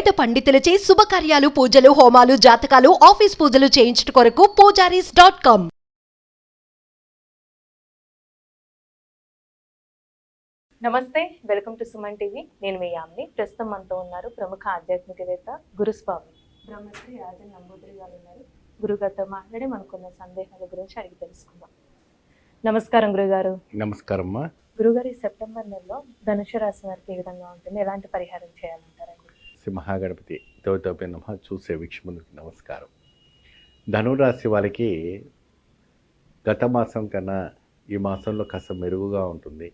వేద పండితులచే శుభకార్యాలు, పూజలు, హోమాలు, జాతకాలు, ఆఫీస్ పూజలు చేయించుట కొరకు పూజారీస్.com. నమస్తే, వెల్కమ్ టు సుమన్ టీవీ. నేను మీ యామ్ని. ప్రస్తుతం మనతో ఉన్నారు ప్రముఖ ఆధ్యాత్మికవేత్త గురుస్వామి బ్రహ్మశ్రీ రాజన్ నంబూద్రి గారు ఉన్నారు. గురుగారితో మాట్లాడి మనకున్న సందేహాల గురించి అడిగి తెలుసుకుందాం. నమస్కారం గురుగారు. నమస్కారం అమ్మా. గురుగారు, ఈ సెప్టెంబర్ నెలలో ధనుసు రాశి వారికి ఏ విధంగా ఉంటుంది, ఎలాంటి పరిహారం చేయాలంటారండి? శ్రీ మహాగణపతి దేవతపై నమః. చూసే వీక్షకులకు నమస్కారం. ధనురాశి వాళ్ళకి గత మాసం కన్నా ఈ మాసంలో కాస్త మెరుగుగా ఉంటుంది.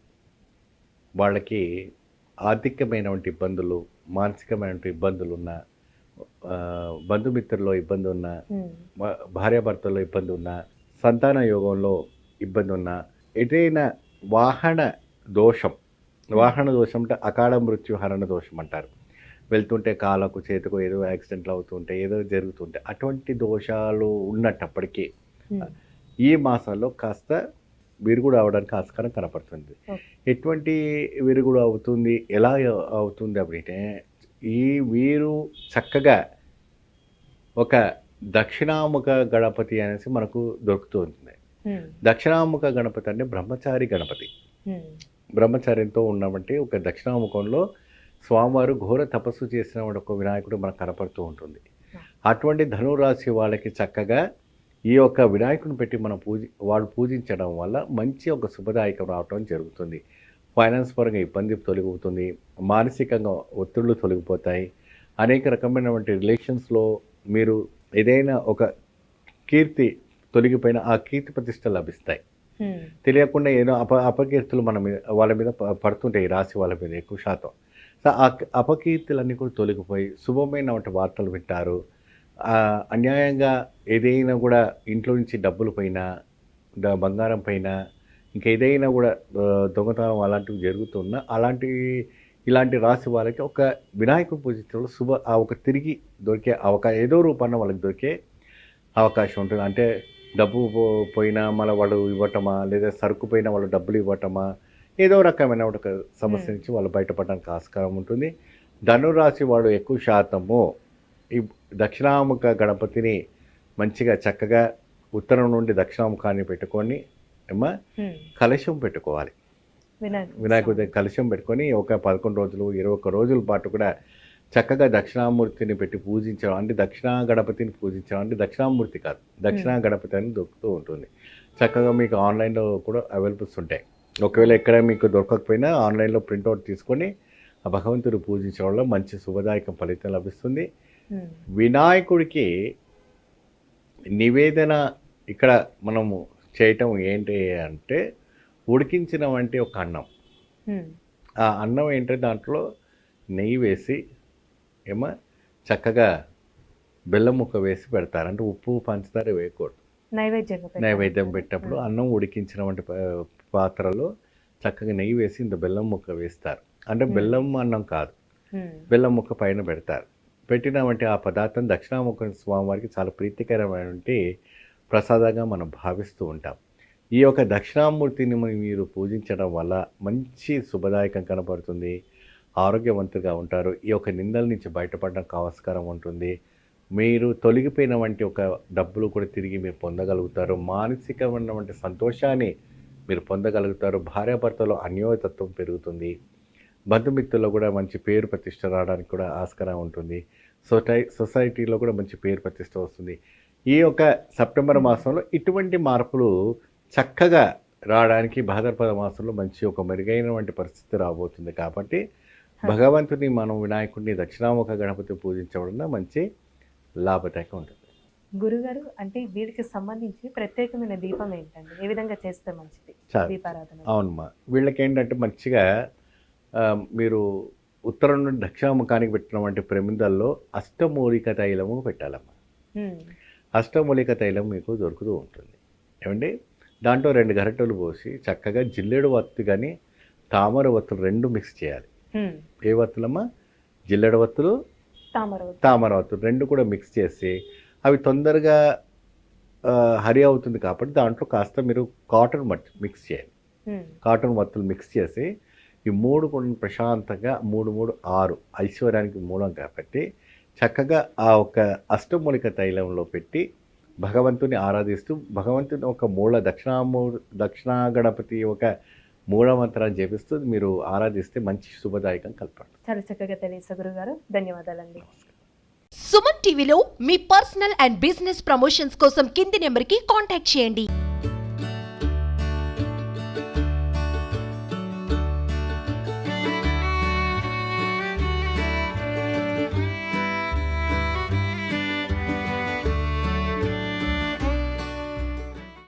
వాళ్ళకి ఆర్థికమైనటువంటి ఇబ్బందులు, మానసికమైనటువంటి ఇబ్బందులు ఉన్న, బంధుమిత్రుల్లో ఇబ్బంది ఉన్న, భార్యాభర్తల్లో ఇబ్బంది ఉన్న, సంతాన యోగంలో ఇబ్బంది ఉన్న, ఏదైనా వాహన దోషం అంటే అకాల మృత్యు హరణ దోషం అంటారు. వెళ్తుంటే కాళ్ళకు చేతుకు ఏదో యాక్సిడెంట్లు అవుతుంటే, ఏదో జరుగుతుంటే, అటువంటి దోషాలు ఉన్నప్పటికీ ఈ మాసంలో కాస్త విరుగుడు అవడానికి ఆస్కారం కనపడుతుంది. ఎటువంటి విరుగుడు అవుతుంది, ఎలా అవుతుంది అంటే, వీరు చక్కగా ఒక దక్షిణాముఖ గణపతి అనేసి మనకు దొరుకుతూ ఉంటుంది. దక్షిణాముఖ గణపతి అంటే బ్రహ్మచారి గణపతి. బ్రహ్మచార్యంతో ఉన్నవంటి ఒక దక్షిణాముఖంలో స్వామివారు ఘోర తపస్సు చేసిన ఒక వినాయకుడు మనకు కనపడుతూ ఉంటుంది. అటువంటి ధనురాశి వాళ్ళకి చక్కగా ఈ యొక్క వినాయకుని పెట్టి మనం వాడు పూజించడం వల్ల మంచి ఒక శుభదాయకం రావటం జరుగుతుంది. ఫైనాన్స్ పరంగా ఇబ్బంది తొలగిపోతుంది, మానసికంగా ఒత్తిళ్లు తొలగిపోతాయి. అనేక రకమైనటువంటి రిలేషన్స్లో మీరు ఏదైనా ఒక కీర్తి తొలగిపోయిన ఆ కీర్తి ప్రతిష్ట లభిస్తాయి. తెలియకుండా ఏదో అపకీర్తులు వాళ్ళ మీద పడుతుంటాయి. ఈ రాశి వాళ్ళ మీద ఎక్కువ శాతం. సో ఆ అపకీర్తులన్నీ కూడా తొలగిపోయి శుభమైన వార్తలు వింటారు. అన్యాయంగా ఏదైనా కూడా ఇంట్లో నుంచి డబ్బులు పైన, బంగారం పైన, ఇంకా ఏదైనా కూడా దొంగతనం అలాంటివి జరుగుతున్నా, ఇలాంటి రాశి వాళ్ళకి ఒక వినాయకుడు పూజించడంలో ఒక తిరిగి దొరికే ఏదో రూపాన వాళ్ళకి దొరికే అవకాశం ఉంటుంది. అంటే డబ్బు పోయినా మళ్ళీ వాళ్ళు ఇవ్వటమా, లేదా సరుకు పోయినా వాళ్ళు డబ్బులు ఇవ్వటమా, ఏదో రకమైన ఒక సమస్య నుంచి వాళ్ళు బయటపడడానికి ఆస్కారం ఉంటుంది. ధనురాశి వాడు ఎక్కువ శాతము ఈ దక్షిణాముఖ గణపతిని మంచిగా చక్కగా ఉత్తరం నుండి దక్షిణాముఖాన్ని పెట్టుకొని కలశం పెట్టుకోవాలి. వినాయకుడి కలశం పెట్టుకొని ఒక 11 రోజులు 21 రోజుల పాటు కూడా చక్కగా దక్షిణామూర్తిని పెట్టి పూజించడం. అంటే దక్షిణా గణపతిని పూజించడం అంటే దక్షిణామూర్తి కాదు, దక్షిణా గణపతి అని దొరుకుతూ ఉంటుంది. చక్కగా మీకు ఆన్లైన్లో కూడా అవైలబుల్స్ ఉంటాయి. ఒకవేళ ఎక్కడ మీకు దొరకకపోయినా ఆన్లైన్లో ప్రింట్అవుట్ తీసుకొని ఆ భగవంతుడు పూజించడం వల్ల మంచి శుభదాయకం ఫలితం లభిస్తుంది. వినాయకుడికి నివేదన ఇక్కడ మనము చేయటం ఏంటి అంటే, ఉడికించిన వంటి ఒక అన్నం. ఆ అన్నం ఏంటంటే దాంట్లో నెయ్యి వేసి చక్కగా బెల్లం ముక్క వేసి పెడతారు. అంటే ఉప్పు పంచదార వేయకూడదు. నైవేద్యం పెట్టినప్పుడు అన్నం ఉడికించిన వంటి పాత్రలో చక్కగా నెయ్యి వేసి ఇంత బెల్లం ముక్క వేస్తారు. అంటే బెల్లం అన్నం కాదు, బెల్లం ముక్క పైన పెడతారు. పెట్టిన వంటి ఆ పదార్థం దక్షిణాముఖ స్వామివారికి చాలా ప్రీతికరమైనటువంటి ప్రసాదంగా మనం భావిస్తూ ఉంటాం. ఈ యొక్క దక్షిణామూర్తిని మీరు పూజించడం వల్ల మంచి శుభదాయకం కనపడుతుంది. ఆరోగ్యవంతుగా ఉంటారు. ఈ యొక్క నిందల నుంచి బయటపడడానికి ఆస్కారం ఉంటుంది. మీరు తొలగిపోయిన వంటి ఒక డబ్బులు కూడా తిరిగి మీరు పొందగలుగుతారు. మానసికమైన వంటి సంతోషాన్ని మీరు పొందగలుగుతారు. భార్యాభర్తలో అన్యోన్యతత్వం పెరుగుతుంది. బంధుమిత్రుల్లో కూడా మంచి పేరు ప్రతిష్ట రావడానికి కూడా ఆస్కారం ఉంటుంది. సొసైటీలో కూడా మంచి పేరు ప్రతిష్ట వస్తుంది. ఈ యొక్క సెప్టెంబర్ మాసంలో ఇటువంటి మార్పులు చక్కగా రావడానికి భాద్రపద మాసంలో మంచి ఒక మెరుగైనటువంటి పరిస్థితి రాబోతుంది. కాబట్టి భగవంతుని మనం వినాయకుడిని దక్షిణాముఖ గణపతి పూజించడం మంచి లాభదాయకం ఉంటుంది. గురుగారు, అంటే వీరికి సంబంధించి ప్రత్యేకమైన దీపం ఏంటండి? ఏ విధంగా చేస్తే మంచిది దీపారాధన? అవునమ్మా, వీళ్ళకి ఏంటంటే మంచిగా మీరు ఉత్తరం నుండి దక్షిణాముఖానికి పెట్టినటువంటి ప్రమిదల్లో అష్టమూలిక తైలము పెట్టాలమ్మా. అష్టమూలిక తైలం మీకు దొరుకుతూ ఉంటుంది. ఏమండి, దాంట్లో 2 గరిటెలు పోసి చక్కగా జిల్లేడు వత్తు కానీ తామర వత్తులు 2 మిక్స్ చేయాలి. ఏ వత్తులమ్మా? జిల్లేడు వత్తులు, తామర వత్తులు 2 కూడా మిక్స్ చేసి అవి తొందరగా హరి అవుతుంది కాబట్టి దాంట్లో కాస్త మీరు కాటన్ మట్టి మిక్స్ చేయాలి. కాటన్ వత్తులు మిక్స్ చేసి ఈ 3 కూడా ప్రశాంతంగా 3, 3, 6 ఐశ్వర్యానికి మూలం కాబట్టి చక్కగా ఆ ఒక అష్టమూలిక తైలంలో పెట్టి భగవంతుని ఆరాధిస్తూ భగవంతుని ఒక దక్షిణా గణపతి ఒక మూలమంత్రాన్ని జపిస్తూ మీరు ఆరాధిస్తే మంచి శుభదాయకం కల్పండి. చాలా చక్కగా తెలియదు గురుగారు, ధన్యవాదాలండి. సుమన్ టీవీలో మీ పర్సనల్ అండ్ బిజినెస్ ప్రమోషన్స్ కోసం కింది నెంబర్కి కాంటాక్ట్ చేయండి.